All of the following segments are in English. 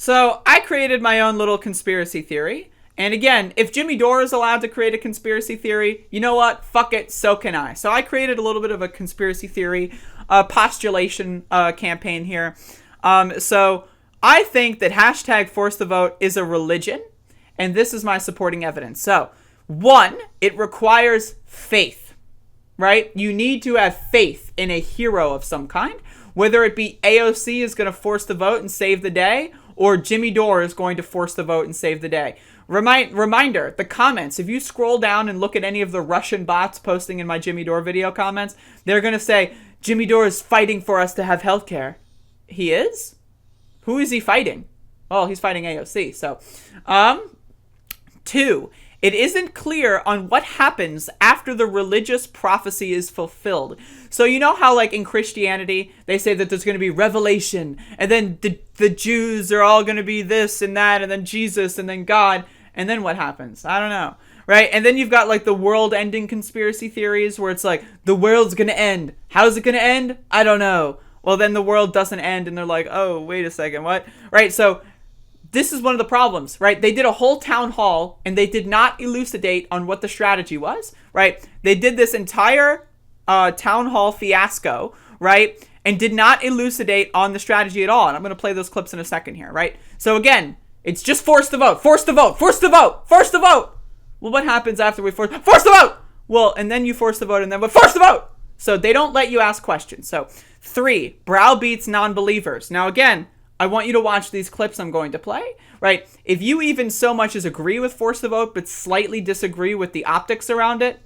So I created my own little conspiracy theory. And again, if Jimmy Dore is allowed to create a conspiracy theory, you know what? Fuck it, so can I. So I created a little bit of a conspiracy theory postulation campaign here. So I think that hashtag force the vote is a religion, and this is my supporting evidence. So, one, it requires faith, right? You need to have faith in a hero of some kind, whether it be AOC is going to force the vote and save the day, or Jimmy Dore is going to force the vote and save the day. Reminder, the comments, if you scroll down and look at any of the Russian bots posting in my Jimmy Dore video comments, they're going to say, Jimmy Dore is fighting for us to have healthcare. He is? Who is he fighting? Well, he's fighting AOC. So, 2, it isn't clear on what happens after the religious prophecy is fulfilled. So you know how, like, in Christianity, they say that there's going to be revelation, and then the Jews are all going to be this and that, and then Jesus, and then God, and then what happens? I don't know, right? And then you've got, like, the world-ending conspiracy theories, where it's like, the world's going to end. How's it going to end? I don't know. Well, then the world doesn't end, and they're like, oh, wait a second, what? Right, so this is one of the problems, right? They did a whole town hall, and they did not elucidate on what the strategy was, right? They did this entire town hall fiasco, right? And did not elucidate on the strategy at all. And I'm going to play those clips in a second here, right? So again, it's just force the vote, force the vote, force the vote, force the vote. Well, what happens after we force the vote? Well, and then you force the vote, and then force the vote. So they don't let you ask questions. So 3, browbeats non-believers. Now again, I want you to watch these clips I'm going to play, right? If you even so much as agree with force the vote, but slightly disagree with the optics around it,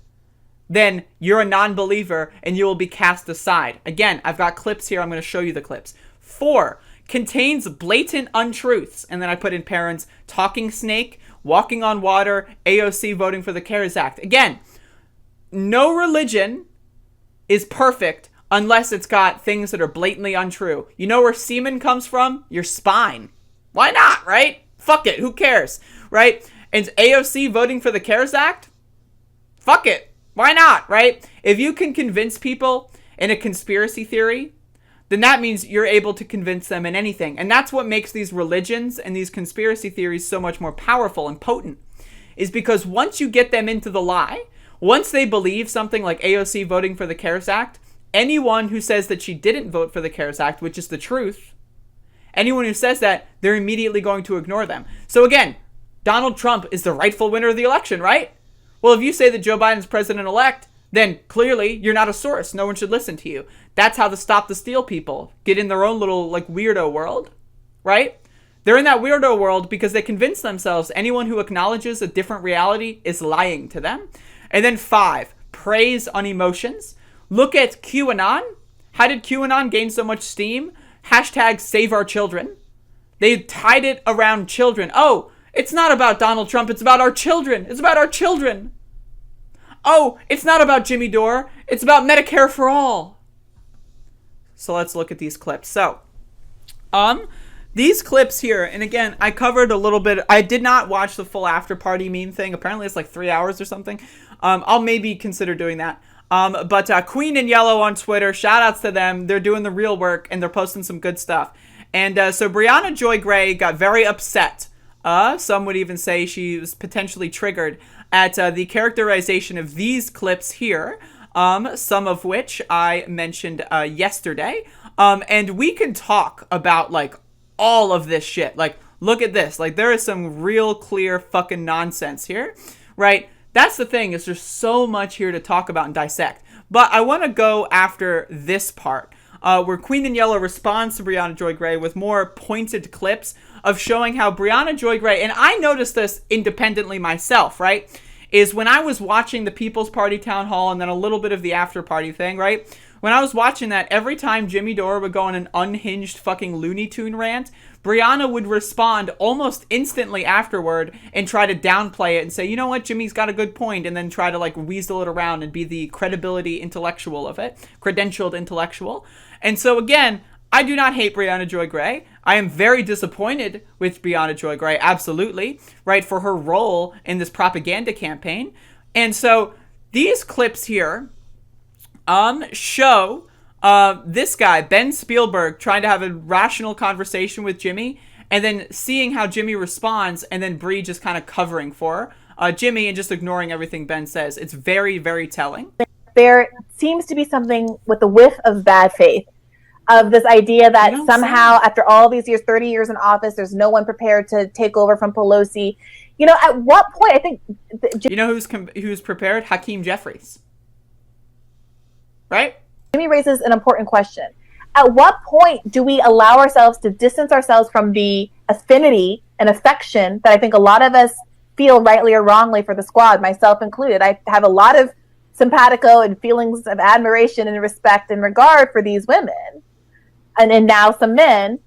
then you're a non-believer and you will be cast aside. Again, I've got clips here. I'm going to show you the clips. 4, contains blatant untruths. And then I put in parents, talking snake, walking on water, AOC voting for the CARES Act. Again, no religion is perfect unless it's got things that are blatantly untrue. You know where semen comes from? Your spine. Why not, right? Fuck it. Who cares, right? And AOC voting for the CARES Act? Fuck it. Why not, right? If you can convince people in a conspiracy theory, then that means you're able to convince them in anything. And that's what makes these religions and these conspiracy theories so much more powerful and potent, is because once you get them into the lie, once they believe something like AOC voting for the CARES Act, anyone who says that she didn't vote for the CARES Act, which is the truth, anyone who says that, they're immediately going to ignore them. So again, Donald Trump is the rightful winner of the election, right? Well, if you say that Joe Biden's president-elect, then clearly you're not a source. No one should listen to you. That's how the Stop the Steal people get in their own little, like, weirdo world, right? They're in that weirdo world because they convince themselves anyone who acknowledges a different reality is lying to them. And then 5, preys on emotions. Look at QAnon. How did QAnon gain so much steam? Hashtag save our children. They tied it around children. Oh, it's not about Donald Trump. It's about our children. It's about our children. Oh, it's not about Jimmy Dore. It's about Medicare for all. So let's look at these clips. So, these clips here, and again, I covered a little bit. I did not watch the full after party meme thing. Apparently it's like 3 hours or something. I'll maybe consider doing that. But Queen in Yellow on Twitter, shout outs to them. They're doing the real work and they're posting some good stuff. And so Brianna Joy Gray got very upset. Some would even say she was potentially triggered at the characterization of these clips here, some of which I mentioned yesterday. And we can talk about, like, all of this shit. Like, look at this. Like, there is some real clear fucking nonsense here, right? That's the thing, is there's so much here to talk about and dissect. But I want to go after this part, where Queen in Yellow responds to Brianna Joy Gray with more pointed clips of showing how Brianna Joy Gray, and I noticed this independently myself, right, is when I was watching the People's Party town hall and then a little bit of the after party thing, right, when I was watching that, every time Jimmy Dore would go on an unhinged fucking Looney Tune rant, Brianna would respond almost instantly afterward and try to downplay it and say, you know what, Jimmy's got a good point, and then try to, like, weasel it around and be the credibility intellectual of it, credentialed intellectual. And so again, I do not hate Brianna Joy Gray. I am very disappointed with Brianna Joy Gray, absolutely, right, for her role in this propaganda campaign. And so these clips here show this guy, Ben Spielberg, trying to have a rational conversation with Jimmy, and then seeing how Jimmy responds, and then Bree just kind of covering for Jimmy and just ignoring everything Ben says. It's very, very telling. There seems to be something with a whiff of bad faith, of this idea that somehow after all these years, 30 years in office, there's no one prepared to take over from Pelosi. You know, at what point, I think... You know who's prepared? Hakeem Jeffries. Right? Jimmy raises an important question. At what point do we allow ourselves to distance ourselves from the affinity and affection that I think a lot of us feel, rightly or wrongly, for the squad, myself included? I have a lot of simpatico and feelings of admiration and respect and regard for these women, and now some men.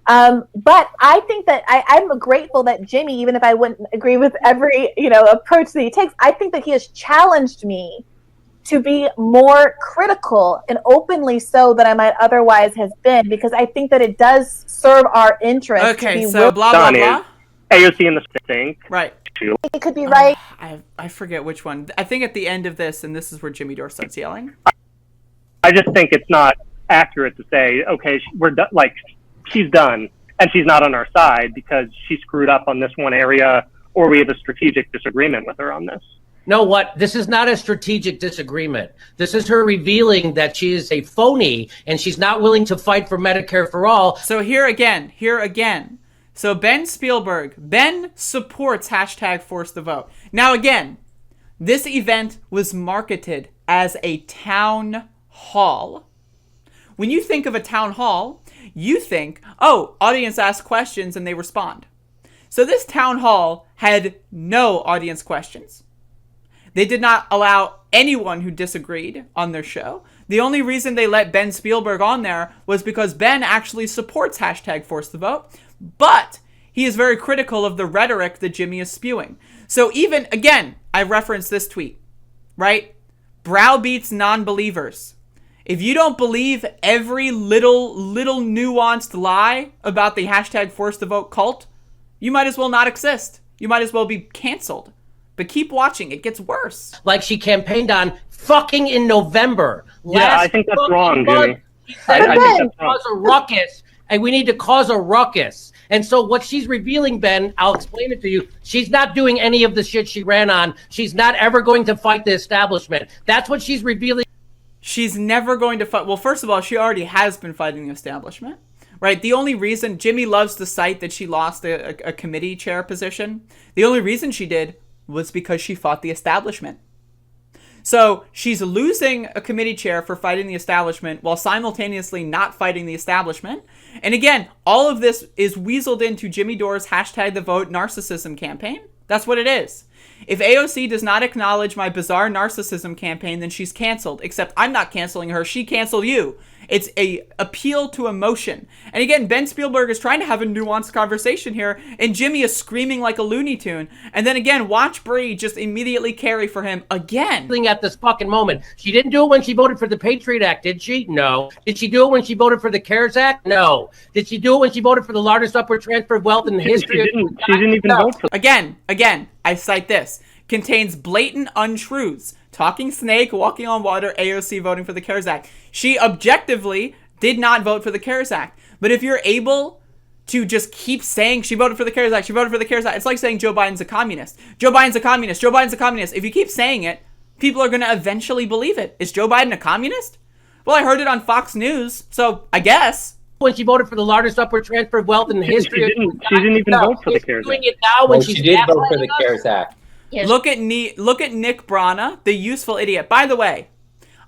But I think that I'm grateful that Jimmy, even if I wouldn't agree with every approach that he takes, I think that he has challenged me to be more critical and openly so than I might otherwise have been, because I think that it does serve our interest. Okay, so blah, blah, blah. AOC in the sink. Right. It could be right. I forget which one. I think at the end of this, and this is where Jimmy Dore starts yelling. I just think it's not accurate to say, okay, we're done. Like, she's done, and she's not on our side because she screwed up on this one area, or we have a strategic disagreement with her on this. No, what? This is not a strategic disagreement. This is her revealing that she is a phony and she's not willing to fight for Medicare for all. So here again. So Ben supports hashtag force the vote. Now again, this event was marketed as a town hall. When you think of a town hall, you think, oh, audience asks questions and they respond. So this town hall had no audience questions. They did not allow anyone who disagreed on their show. The only reason they let Ben Spielberg on there was because Ben actually supports hashtag force the vote, but he is very critical of the rhetoric that Jimmy is spewing. So even, again, I referenced this tweet, right? Browbeats non-believers. If you don't believe every little nuanced lie about the hashtag force the vote cult, you might as well not exist. You might as well be canceled. But keep watching. It gets worse. Like she campaigned on fucking in November. Yeah, I think that's wrong, Jimmy. I think that's cause a ruckus, and we need to cause a ruckus. And so what she's revealing, Ben, I'll explain it to you. She's not doing any of the shit she ran on. She's not ever going to fight the establishment. That's what she's revealing. She's never going to fight. Well, first of all, she already has been fighting the establishment. Right, the only reason Jimmy loves to cite that she lost a committee chair position, the only reason she did was because she fought the establishment. So she's losing a committee chair for fighting the establishment while simultaneously not fighting the establishment. And again, all of this is weaseled into Jimmy Dore's hashtag the vote narcissism campaign. That's what it is. If AOC does not acknowledge my bizarre narcissism campaign, then she's canceled. Except I'm not canceling her. She canceled you. It's a appeal to emotion. And again, Ben Spielberg is trying to have a nuanced conversation here, and Jimmy is screaming like a Looney Tune. And then again, watch Bree just immediately carry for him again. At this fucking moment. She didn't do it when she voted for the Patriot Act, did she? No. Did she do it when she voted for the CARES Act? No. Did she do it when she voted for the largest upward transfer of wealth in the history? She didn't even vote for Again, I cite this. Contains blatant untruths. Talking snake, walking on water, AOC voting for the CARES Act. She objectively did not vote for the CARES Act. But if you're able to just keep saying she voted for the CARES Act, she voted for the CARES Act, it's like saying Joe Biden's a communist. Joe Biden's a communist. Joe Biden's a communist. If you keep saying it, people are going to eventually believe it. Is Joe Biden a communist? Well, I heard it on Fox News, so I guess. When she voted for the largest upward transfer of wealth in the history. She didn't even vote for the CARES Act. Doing it now when she did vote for the CARES Act. Yes. Look at Nick Brana, the useful idiot. By the way,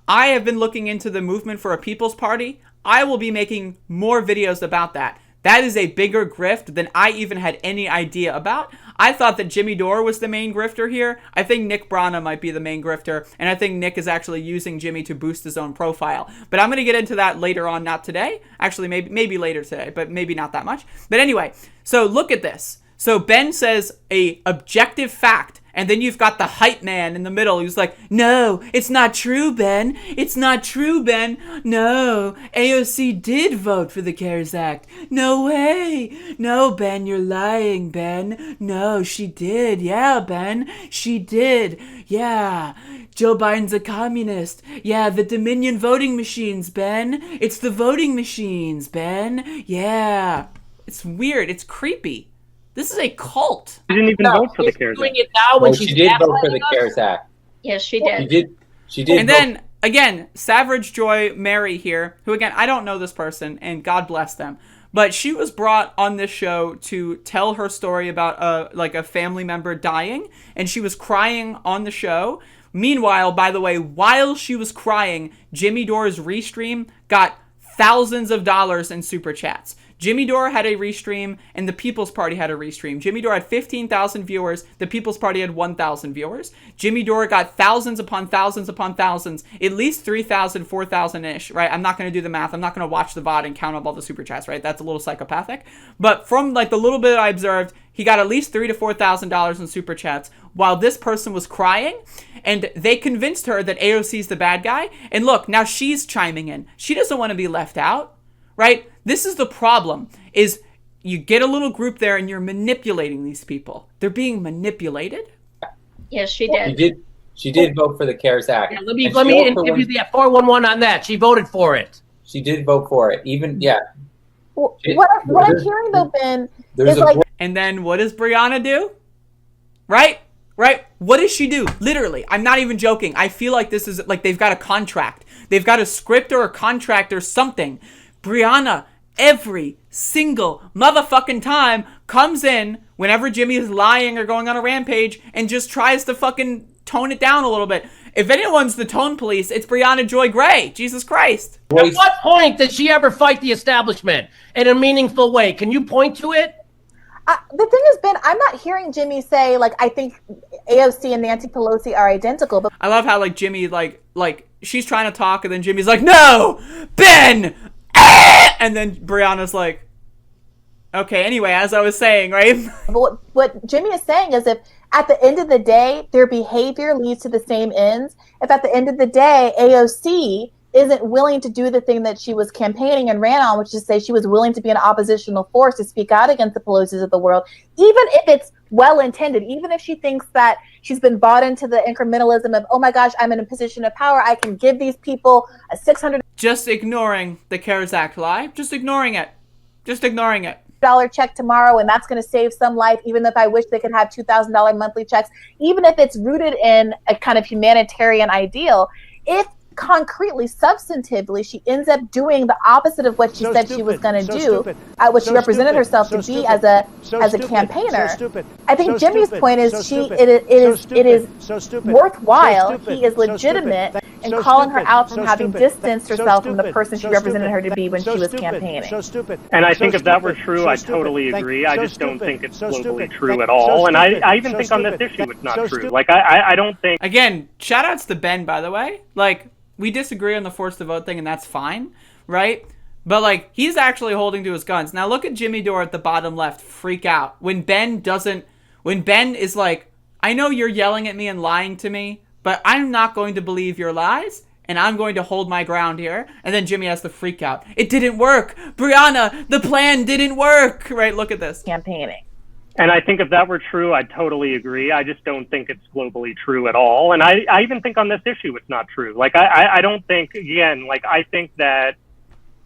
I have been looking into the movement for a People's Party. I will be making more videos about that. That is a bigger grift than I even had any idea about. I thought that Jimmy Dore was the main grifter here. I think Nick Brana might be the main grifter, and I think Nick is actually using Jimmy to boost his own profile. But I'm going to get into that later on, not today. Actually, maybe later today, but maybe not that much. But anyway, so look at this. So Ben says a objective fact, and then you've got the hype man in the middle who's like, no, it's not true, Ben. It's not true, Ben. No, AOC did vote for the CARES Act. No way. No, Ben, you're lying, Ben. No, she did. Yeah, Ben, she did. Yeah, Joe Biden's a communist. Yeah, the Dominion voting machines, Ben. It's the voting machines, Ben. Yeah. It's weird. It's creepy. This is a cult. She didn't even vote for the CARES doing Act. it now when she's she did vote for gaslighting the us? CARES Act. Yes, she did. She did. And then, again, Savage Joy Mary here, who, again, I don't know this person, and God bless them. But she was brought on this show to tell her story about a family member dying, and she was crying on the show. Meanwhile, by the way, while she was crying, Jimmy Dore's Restream got thousands of dollars in super chats. Jimmy Dore had a restream, and the People's Party had a restream. Jimmy Dore had 15,000 viewers. The People's Party had 1,000 viewers. Jimmy Dore got thousands upon thousands upon thousands, at least 3,000, 4,000-ish, right? I'm not going to do the math. I'm not going to watch the VOD and count up all the super chats, right? That's a little psychopathic. But from like the little bit I observed, he got at least $3,000 to $4,000 in super chats while this person was crying, and they convinced her that AOC's the bad guy. And look, now she's chiming in. She doesn't want to be left out, right? This is the problem, is you get a little group there and you're manipulating these people. They're being manipulated. Yes, she did. She did vote for the CARES Act. Yeah, let me give you the 411 on that. She voted for it. She did vote for it. Even, yeah. What I'm hearing, though, Ben, is like... And then what does Brianna do? Right? What does she do? Literally, I'm not even joking. I feel like this is like they've got a contract. They've got a script or a contract or something. Brianna, every single motherfucking time, comes in whenever Jimmy is lying or going on a rampage and just tries to fucking tone it down a little bit. If anyone's the tone police, it's Brianna Joy Gray. Jesus Christ. At what point did she ever fight the establishment in a meaningful way? Can you point to it? The thing is, Ben, I'm not hearing Jimmy say, like, I think AOC and Nancy Pelosi are identical. But I love how, like, Jimmy, like she's trying to talk, and then Jimmy's like, no, Ben! Ah! And then Brianna's like, okay, anyway, as I was saying, right? But what Jimmy is saying is if at the end of the day, their behavior leads to the same ends, if at the end of the day, AOC isn't willing to do the thing that she was campaigning and ran on, which is to say she was willing to be an oppositional force to speak out against the Pelosi's of the world, even if it's well-intended, even if she thinks that she's been bought into the incrementalism of, oh my gosh, I'm in a position of power, I can give these people a $600 just ignoring the CARES Act lie, just ignoring it. check tomorrow, and that's going to save some life, even if I wish they could have $2,000 monthly checks, even if it's rooted in a kind of humanitarian ideal. If concretely, substantively, she ends up doing the opposite of what she said she was going to do, what she represented herself to be as a campaigner. I think Jimmy's point is it is worthwhile. He is legitimate in calling her out from having distanced herself from the person she represented her to be when she was campaigning. And I think if that were true, I totally agree. I just don't think it's globally true at all. And I even think on this issue it's not true. Like, I don't think... Again, shout outs to Ben, by the way. Like, we disagree on the forced to vote thing, and that's fine, right? But, like, he's actually holding to his guns. Now, look at Jimmy Dore at the bottom left freak out. When Ben is like, I know you're yelling at me and lying to me, but I'm not going to believe your lies, and I'm going to hold my ground here. And then Jimmy has to freak out. It didn't work. Brianna, the plan didn't work. Right, look at this. Campaigning. And I think if that were true, I'd totally agree. I just don't think it's globally true at all. And I even think on this issue, it's not true. Like, I don't think, again, like, I think that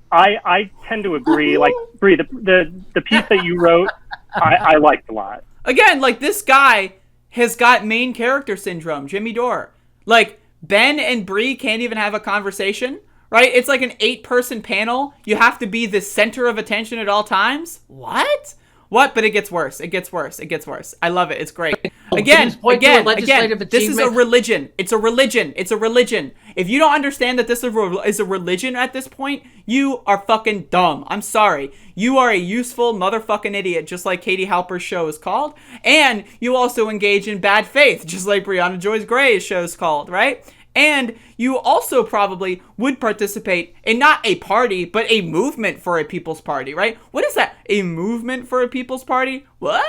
I tend to agree. Like, Bree, the piece that you wrote, I liked a lot. Again, like, this guy has got main character syndrome, Jimmy Dore. Like, Ben and Bree can't even have a conversation, right? It's like an 8-person panel. You have to be the center of attention at all times. What? But it gets worse. It gets worse. I love it. It's great. Again, this is a religion. It's a religion. If you don't understand that this is a religion at this point, you are fucking dumb. I'm sorry. You are a useful motherfucking idiot, just like Katie Halper's show is called. And you also engage in bad faith, just like Brianna Joy Gray's show is called, right? And you also probably would participate in not a party, but a movement for a people's party, right? What is that? A movement for a people's party? What?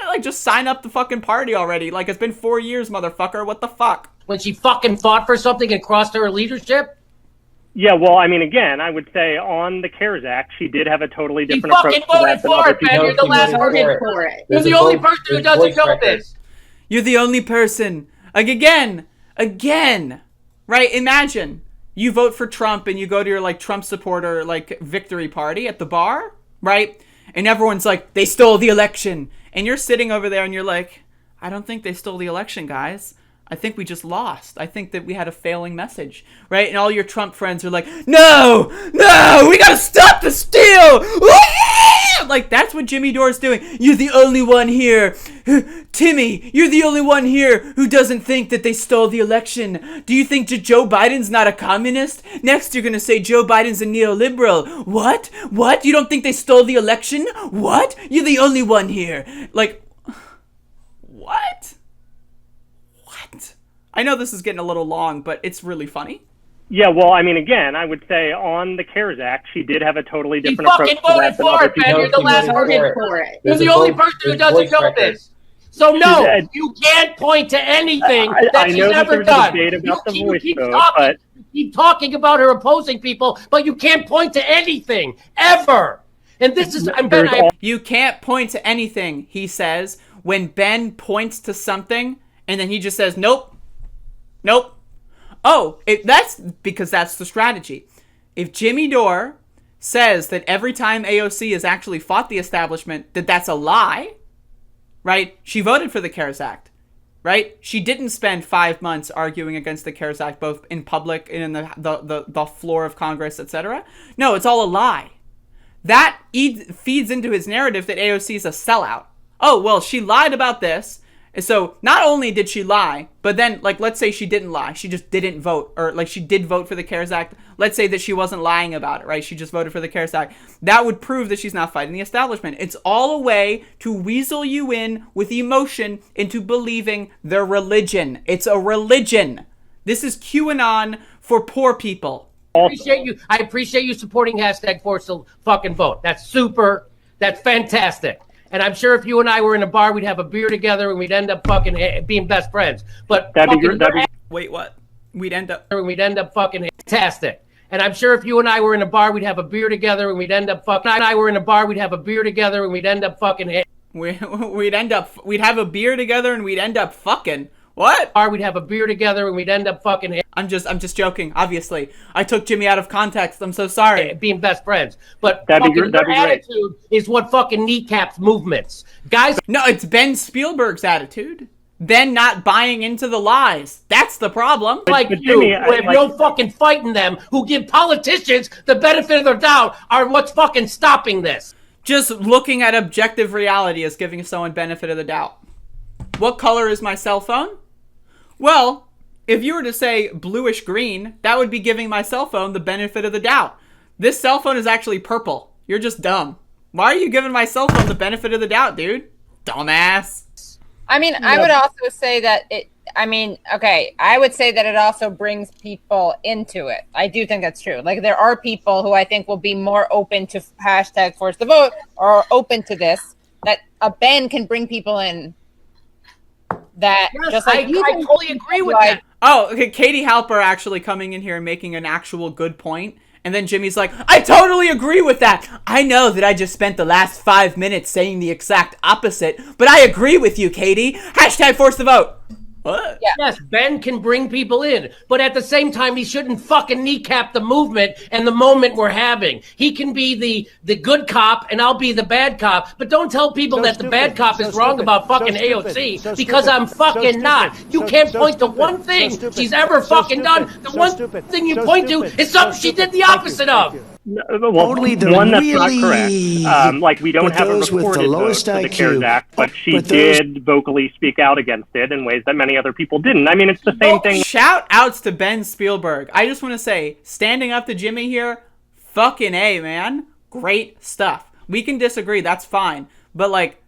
Like, just sign up the fucking party already. Like, it's been 4 years, motherfucker. What the fuck? When she fucking fought for something and crossed her leadership? Yeah, well, I mean, again, I would say on the CARES Act, she did have a totally different approach to that. You fucking voted for it, man. You're the last person for it. You're the only person who doesn't know this. You're the only person. Like, again, right? Imagine you vote for Trump and you go to your, like, Trump supporter, like, victory party at the bar, right? And everyone's like, they stole the election. And you're sitting over there and you're like, I don't think they stole the election, guys. I think we just lost. I think that we had a failing message, right? And all your Trump friends are like, no, we gotta stop the steal. Like, that's what Jimmy Dore's doing. You're the only one here. Timmy, you're the only one here who doesn't think that they stole the election. Do you think Joe Biden's not a communist? Next, you're gonna say Joe Biden's a neoliberal. What? You don't think they stole the election? What? You're the only one here. Like, what? I know this is getting a little long, but it's really funny. Yeah, well, I mean, again, I would say on the CARES Act, she did have a totally different approach. You fucking voted for it, man. You're the last person for it. You're the only person who doesn't know this. So no, you can't point to anything that she's ever done. You keep talking about her opposing people, but you can't point to anything ever. And this is you can't point to anything, he says, when Ben points to something and then he just says nope. Oh, that's because that's the strategy. If Jimmy Dore says that every time AOC has actually fought the establishment, that's a lie, right? She voted for the CARES Act, right? She didn't spend 5 months arguing against the CARES Act, both in public and in the floor of Congress, etc. No, it's all a lie. That feeds into his narrative that AOC is a sellout. Oh, well, she lied about this. So not only did she lie, but then, like, let's say she didn't lie. She just didn't vote, or like she did vote for the CARES Act. Let's say that she wasn't lying about it, right? She just voted for the CARES Act. That would prove that she's not fighting the establishment. It's all a way to weasel you in with emotion into believing their religion. It's a religion. This is QAnon for poor people. I appreciate you supporting #Force the fucking vote. That's super. That's fantastic. And I'm sure if you and I were in a bar, we'd have a beer together and we'd end up fucking being best friends. But wait, what? We'd end up fucking fantastic. And I'm sure if you and I were in a bar, we'd have a beer together and we'd end up fucking. We'd have a beer together and we'd end up fucking. We'd have a beer together and we'd end up fucking. What? Or we'd have a beer together and we'd end up fucking. I'm just joking. Obviously, I took Jimmy out of context. I'm so sorry. Being best friends, but your attitude is what fucking kneecaps movements, guys. No, it's Ben Spielberg's attitude. Ben not buying into the lies. That's the problem. Like you, Jimmy, who have no fucking fight in them, who give politicians the benefit of their doubt, are what's fucking stopping this. Just looking at objective reality is giving someone benefit of the doubt. What color is my cell phone? Well, if you were to say bluish green, that would be giving my cell phone the benefit of the doubt. This cell phone is actually purple. You're just dumb. Why are you giving my cell phone the benefit of the doubt, dude? Dumbass. I mean, I would also say that I would say that it also brings people into it. I do think that's true. Like, there are people who I think will be more open to #Force the Vote or open to this, that a Ben can bring people in. That yes, just like I totally agree with that. Oh, okay. Katie Halper actually coming in here and making an actual good point. And then Jimmy's like, I totally agree with that. I know that I just spent the last 5 minutes saying the exact opposite, but I agree with you, Katie. #Force the Vote. What? Yeah. Yes, Ben can bring people in, but at the same time, he shouldn't fucking kneecap the movement and the moment we're having. He can be the good cop, and I'll be the bad cop, but don't tell people that the bad cop is wrong about fucking AOC, because I'm fucking not. You can't point to one thing she's ever fucking done. The one thing you point to is something she did the opposite of. Only the one that's not correct. Like, we don't have a recorded vote for the CARES Act, but she did vocally speak out against it in ways that many other people didn't. I mean, it's the same thing. Shout outs to Ben Spielberg. I just want to say, standing up to Jimmy here, fucking A, man. Great stuff. We can disagree, that's fine. But, like,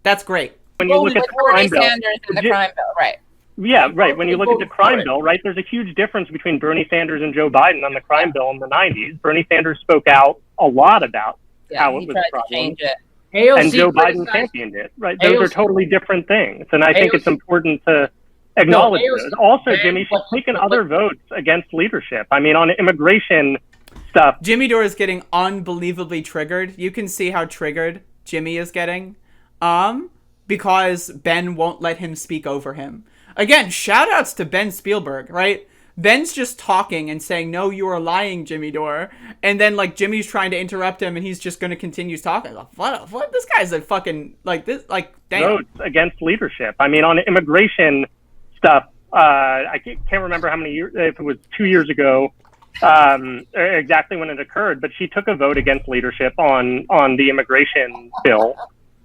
that's great. When you look at the crime bill, right. Yeah, right. When you look at the crime bill, right, there's a huge difference between Bernie Sanders and Joe Biden on the crime bill in the 90s. Bernie Sanders spoke out a lot about how it was a problem. And Joe Biden championed it, right? Those are totally different things. And I think it's important to acknowledge those. Also, Jimmy, she's taken other votes against leadership. I mean, on immigration stuff. Jimmy Dore is getting unbelievably triggered. You can see how triggered Jimmy is getting. Because Ben won't let him speak over him. Again, shout outs to Ben Spielberg, right? Ben's just talking and saying, "No, you are lying, Jimmy Dore." And then like Jimmy's trying to interrupt him, and he's just going to continue talking. Like, what? This guy's a fucking like this. Like, damn. Votes against leadership. I mean, on immigration stuff, I can't remember how many years. If it was 2 years ago, exactly when it occurred. But she took a vote against leadership on the immigration bill.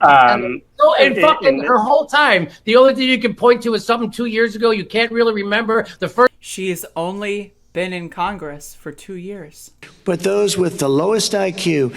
And her whole time, the only thing you can point to is something 2 years ago. You can't really remember the first. She's only been in Congress for 2 years. But those with the lowest IQ.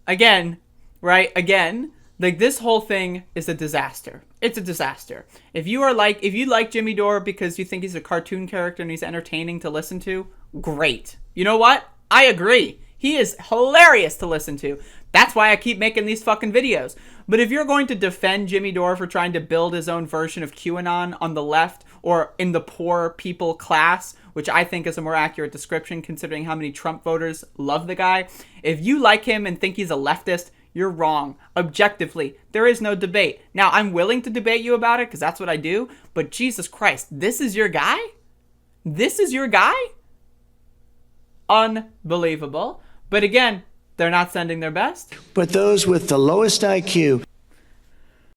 Again, like this whole thing is a disaster. It's a disaster. If you like Jimmy Dore because you think he's a cartoon character and he's entertaining to listen to, great. You know what? I agree. He is hilarious to listen to. That's why I keep making these fucking videos. But if you're going to defend Jimmy Dore for trying to build his own version of QAnon on the left or in the poor people class, which I think is a more accurate description considering how many Trump voters love the guy, if you like him and think he's a leftist, you're wrong. Objectively, there is no debate. Now, I'm willing to debate you about it because that's what I do, but Jesus Christ, this is your guy? This is your guy? Unbelievable. But again, they're not sending their best. But those with the lowest IQ.